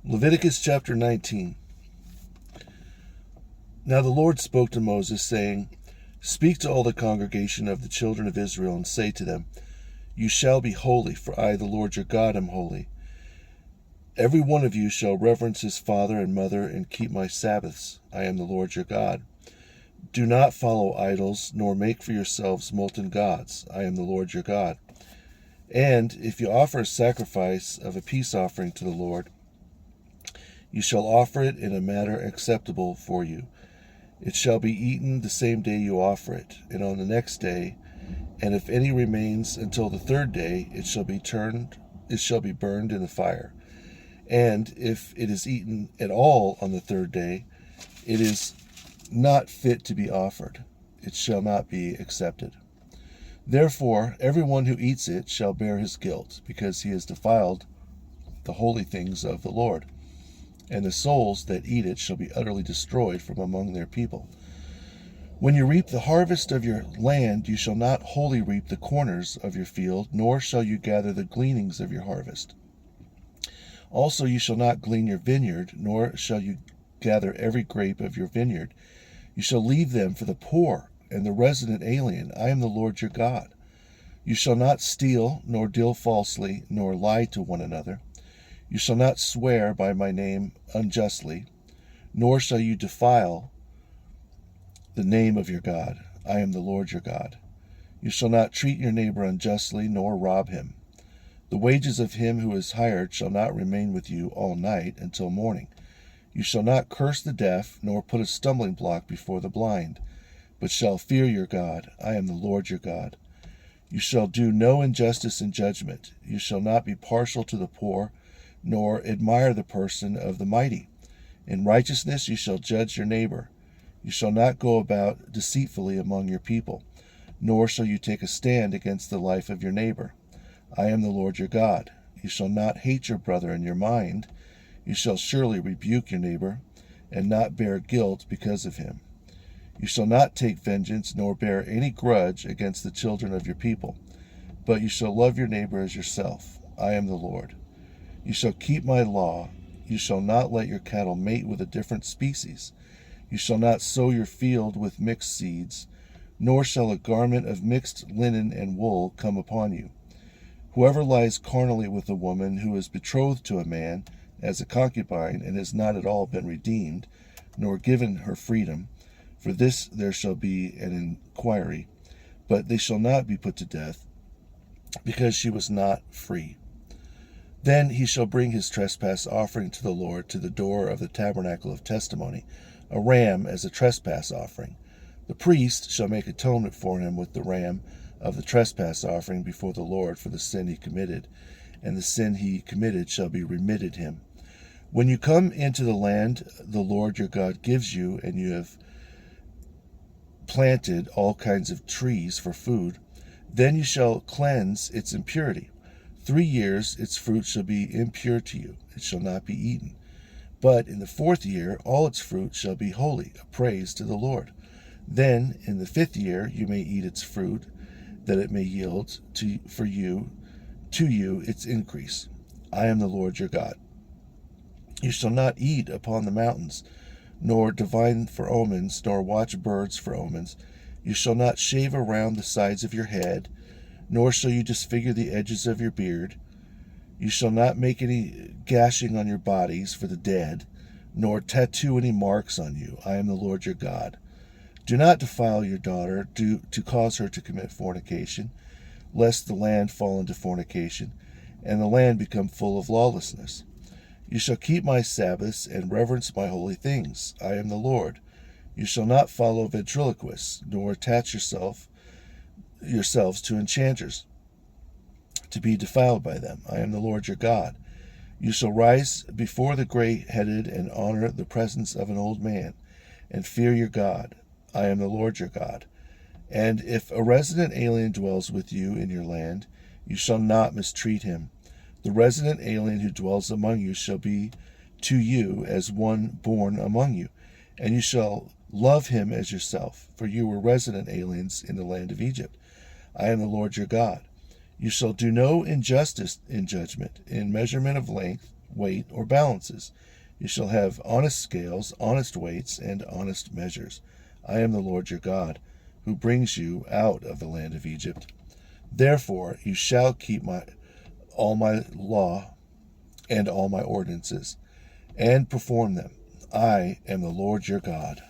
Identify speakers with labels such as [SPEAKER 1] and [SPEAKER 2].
[SPEAKER 1] Leviticus chapter 19. Now the Lord spoke to Moses, saying, Speak to all the congregation of the children of Israel, and say to them, You shall be holy, for I, the Lord your God, am holy. Every one of you shall reverence his father and mother, and keep my Sabbaths. I am the Lord your God. Do not follow idols, nor make for yourselves molten gods. I am the Lord your God. And if you offer a sacrifice of a peace offering to the Lord, you shall offer it in a manner acceptable for you. It shall be eaten the same day you offer it, and on the next day, and if any remains until the third day, it shall be burned in the fire. And if it is eaten at all on the third day, it is not fit to be offered. It shall not be accepted. Therefore, everyone who eats it shall bear his guilt, because he has defiled the holy things of the Lord. And the souls that eat it shall be utterly destroyed from among their people. When you reap the harvest of your land, you shall not wholly reap the corners of your field, nor shall you gather the gleanings of your harvest. Also you shall not glean your vineyard, nor shall you gather every grape of your vineyard. You shall leave them for the poor and the resident alien. I am the Lord your God. You shall not steal, nor deal falsely, nor lie to one another. You shall not swear by my name unjustly, nor shall you defile the name of your God. I am the Lord your God. You shall not treat your neighbor unjustly, nor rob him. The wages of him who is hired shall not remain with you all night until morning. You shall not curse the deaf, nor put a stumbling block before the blind, but shall fear your God. I am the Lord your God. You shall do no injustice in judgment. You shall not be partial to the poor, nor admire the person of the mighty. In righteousness you shall judge your neighbor. You shall not go about deceitfully among your people, nor shall you take a stand against the life of your neighbor. I am the Lord your God. You shall not hate your brother in your mind. You shall surely rebuke your neighbor, and not bear guilt because of him. You shall not take vengeance, nor bear any grudge against the children of your people, but you shall love your neighbor as yourself. I am the Lord. You shall keep my law. You shall not let your cattle mate with a different species. You shall not sow your field with mixed seeds, nor shall a garment of mixed linen and wool come upon you. Whoever lies carnally with a woman who is betrothed to a man as a concubine and has not at all been redeemed, nor given her freedom, for this there shall be an inquiry, but they shall not be put to death, because she was not free. Then he shall bring his trespass offering to the Lord to the door of the tabernacle of testimony, a ram as a trespass offering. The priest shall make atonement for him with the ram of the trespass offering before the Lord for the sin he committed, and the sin he committed shall be remitted him. When you come into the land the Lord your God gives you, and you have planted all kinds of trees for food, then you shall cleanse its impurity. 3 years its fruit shall be impure to you. It shall not be eaten. But in the 4th year all its fruit shall be holy, a praise to the Lord. Then in the 5th year you may eat its fruit, that it may yield to you its increase. I am the Lord your God. You shall not eat upon the mountains, nor divine for omens, nor watch birds for omens. You shall not shave around the sides of your head, nor shall you disfigure the edges of your beard. You shall not make any gashing on your bodies for the dead, nor tattoo any marks on you. I am the Lord your God. Do not defile your daughter to cause her to commit fornication, lest the land fall into fornication, and the land become full of lawlessness. You shall keep my Sabbaths and reverence my holy things. I am the Lord. You shall not follow ventriloquists, nor attach yourselves to enchanters, to be defiled by them. I am the Lord your God. You shall rise before the gray-headed and honor the presence of an old man, and fear your God. I am the Lord your God. And if a resident alien dwells with you in your land, you shall not mistreat him. The resident alien who dwells among you shall be to you as one born among you, and you shall love him as yourself, for you were resident aliens in the land of Egypt. I am the Lord your God. You shall do no injustice in judgment, in measurement of length, weight, or balances. You shall have honest scales, honest weights, and honest measures. I am the Lord your God, who brings you out of the land of Egypt. Therefore you shall keep all my law and all my ordinances, and perform them. I am the Lord your God.